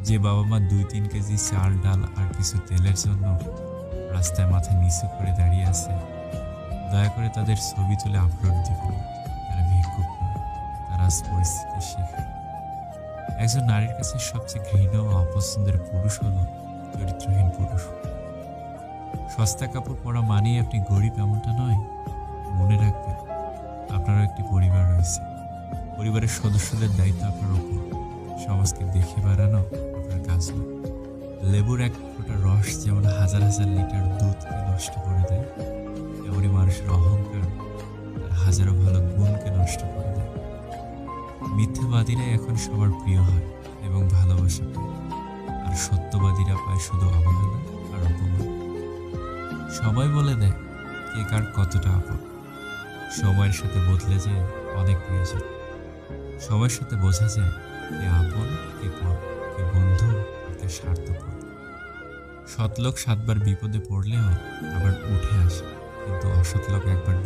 যে বাবা মা 2-3 কেজি চাল ডাল আর কিছু তেলের জন্য রাস্তায় মাথা নিচু করে দাঁড়িয়ে আছে, দয়া করে তাদের ছবি তুলে আপলোড দিবেন। তারা ভিক্ষুক নয়, তারা আজ পরিস্থিতির শিকার। একজন নারীর কাছে সবচেয়ে ঘৃণ্য ও অপছন্দের পুরুষ হলো চরিত্রহীন পুরুষ। সস্তা কাপড় পরা মানেই আপনি গরিব এমনটা নয়। মনে রাখবেন, আপনারও একটি পরিবার রয়েছে। পরিবারের সদস্যদের দায়িত্ব আপনার উপর। সমাজকে দেখে বাড়ানো আপনার কাজ নয়। লেবুর এক ফোঁটা রস যেমন হাজার হাজার লিটার দুধকে নষ্ট করে দেয়, তেমনি মানুষের অহংকার তার হাজারো ভালো গুণকে নষ্ট করে দেয়। মিথ্যাবাদীরাই এখন সবার প্রিয় হয় এবং ভালোবাসা পায়, আর সত্যবাদীরা পায় শুধু অবহেলা আর অপমান। সবাই বলে দেয় কে কার কতটা আপন। সময়ের সাথে বদলে যায় অনেক প্রিয়জন। সময়ের সাথে বোঝা যায় কে আপন, কে পর, কে বন্ধু, আর কে স্বার্থপর। সৎলোক 7 বার বিপদে পড়লেও আবার উঠে আসে, কিন্তু অসৎ লোক একবার